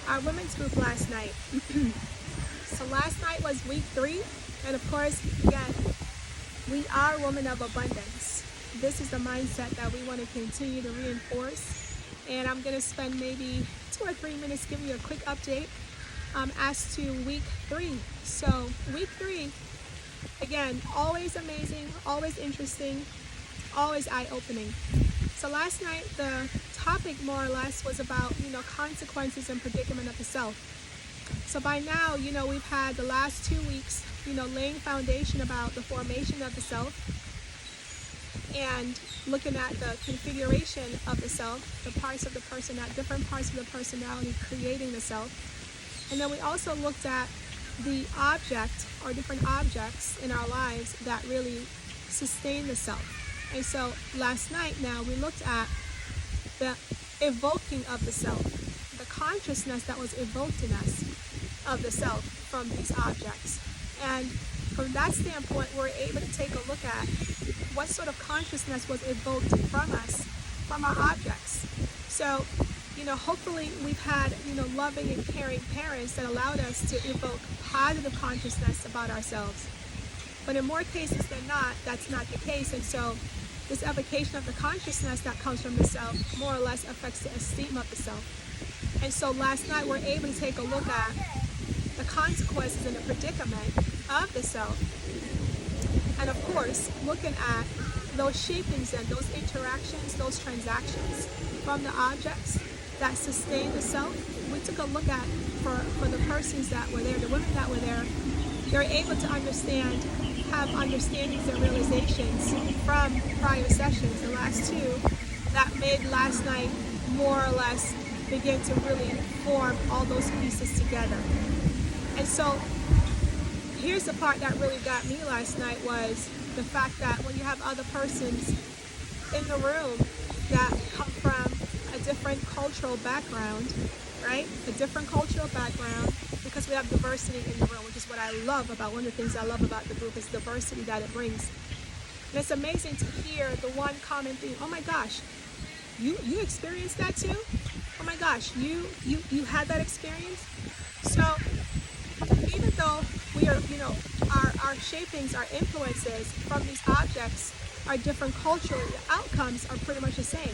our women's group last night. So last night was week 3, and of course, again, we are women of abundance. This is the mindset that we want to continue to reinforce, and I'm going to spend maybe 2 or 3 minutes giving you a quick update as to week 3. So week 3, again, always amazing, always interesting, always eye-opening. So last night, the topic more or less was about, consequences and predicament of the self. So by now, we've had the last 2 weeks, laying foundation about the formation of the self and looking at the configuration of the self, the parts of the person, different parts of the personality creating the self. And then we also looked at the object or different objects in our lives that really sustain the self. And so last night now we looked at the evoking of the self, the consciousness that was evoked in us of the self from these objects. And from that standpoint, we're able to take a look at what sort of consciousness was evoked from us, from our objects. So, hopefully we've had, loving and caring parents that allowed us to evoke positive consciousness about ourselves. But in more cases than not, that's not the case. And so this evocation of the consciousness that comes from the self more or less affects the esteem of the self. And so last night we're able to take a look at the consequences and the predicament of the self. And of course, looking at those shapings and those interactions, those transactions from the objects that sustain the self. We took a look at, for the persons that were there, the women that were there, they're able to have understandings and realizations from prior sessions, the last 2, that made last night more or less begin to really form all those pieces together. And so here's the part that really got me last night was the fact that when you have other persons in the room that come from a different cultural background, right? A different cultural background, because we have diversity in the room, which is what I love about, one of the things I love about the group is diversity that it brings. And it's amazing to hear the one common theme, oh my gosh, you experienced that too? Oh my gosh, you had that experience? So even though we are, our shapings, our influences from these objects are different culturally, the outcomes are pretty much the same.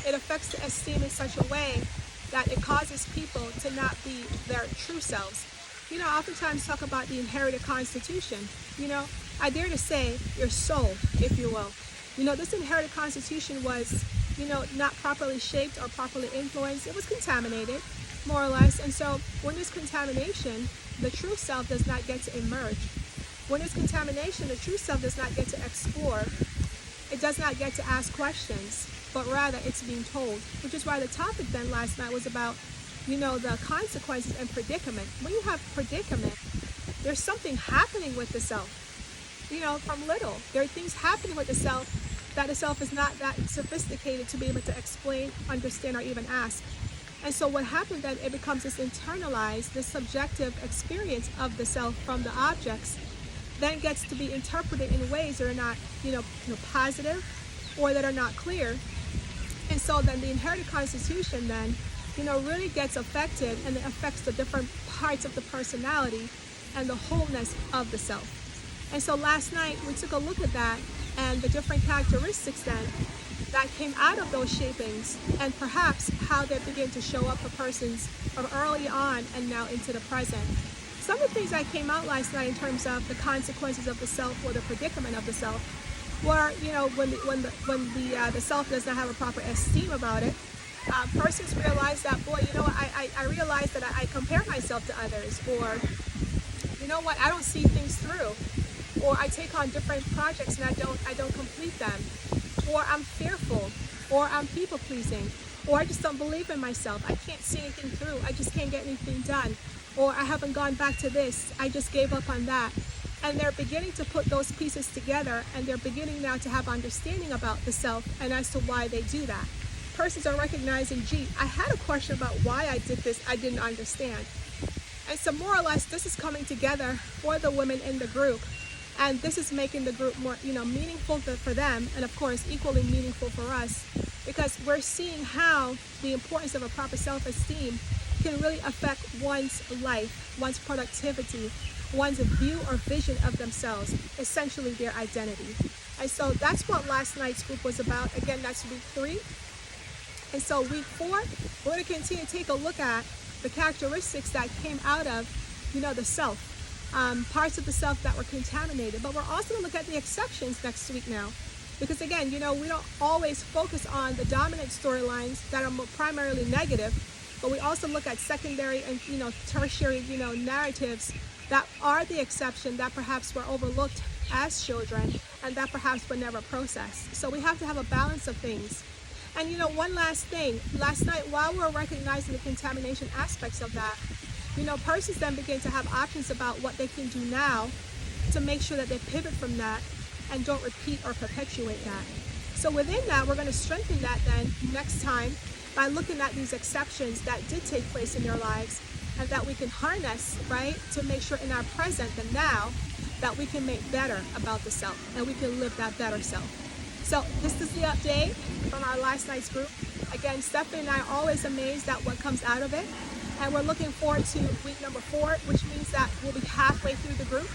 It affects the esteem in such a way that it causes people to not be their true selves. I oftentimes talk about the inherited constitution. I dare to say your soul, if you will. This inherited constitution was, not properly shaped or properly influenced. It was contaminated, more or less. And so when there's contamination, the true self does not get to emerge. When there's contamination, the true self does not get to explore. It does not get to ask questions, but rather it's being told, which is why the topic then last night was about, the consequences and predicament. When you have predicament, there's something happening with the self. From little, there are things happening with the self that the self is not that sophisticated to be able to explain, understand, or even ask. And so what happens then, it becomes this internalized, this subjective experience of the self from the objects, then gets to be interpreted in ways that are not, positive or that are not clear. And so then the inherited constitution then, really gets affected, and it affects the different parts of the personality and the wholeness of the self. And so last night we took a look at that and the different characteristics then that came out of those shapings, and perhaps how they begin to show up for persons from early on and now into the present. Some of the things that came out last night in terms of the consequences of the self or the predicament of the self were, when the self does not have a proper esteem about it, persons realize that, boy, I realize that I compare myself to others, or, I don't see things through, or I take on different projects and I don't complete them, or I'm fearful, or I'm people pleasing, or I just don't believe in myself. I can't see anything through. I just can't get anything done. Or I haven't gone back to this. I just gave up on that. And they're beginning to put those pieces together, and they're beginning now to have understanding about the self and as to why they do that. Persons are recognizing, gee, I had a question about why I did this. I didn't understand. And so more or less, this is coming together for the women in the group. And this is making the group more, meaningful for them, and of course, equally meaningful for us, because we're seeing how the importance of a proper self-esteem can really affect one's life, one's productivity, one's view or vision of themselves, essentially their identity. And so that's what last night's group was about. Again, that's week 3. And so week 4, we're going to continue to take a look at the characteristics that came out of, the self, parts of the self that were contaminated. But we're also going to look at the exceptions next week now. Because again, we don't always focus on the dominant storylines that are primarily negative, but we also look at secondary and, tertiary, narratives that are the exception that perhaps were overlooked as children and that perhaps were never processed. So we have to have a balance of things. And one last thing, last night while we were recognizing the contamination aspects of that, persons then begin to have options about what they can do now to make sure that they pivot from that and don't repeat or perpetuate that. So within that, we're going to strengthen that then next time by looking at these exceptions that did take place in their lives and that we can harness, right, to make sure in our present, the now, that we can make better about the self and we can live that better self. So this is the update from our last night's group. Again, Stephanie and I are always amazed at what comes out of it. And we're looking forward to week number 4, which means that we'll be halfway through the group.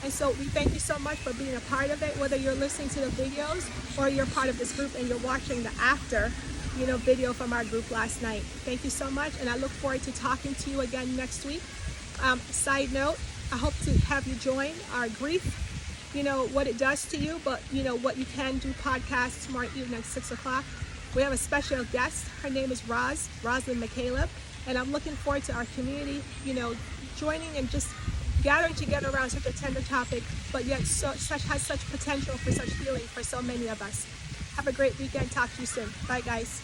And so we thank you so much for being a part of it, whether you're listening to the videos or you're part of this group and you're watching the after, video from our group last night. Thank you so much. And I look forward to talking to you again next week. Side note, I hope to have you join our grief, what it does to you, but what you can do podcast tomorrow evening at 6 o'clock. We have a special guest. Her name is Rosalind McCaleb. And I'm looking forward to our community, joining and just gathering together around such a tender topic, but yet has such potential for such healing for so many of us. Have a great weekend. Talk to you soon. Bye, guys.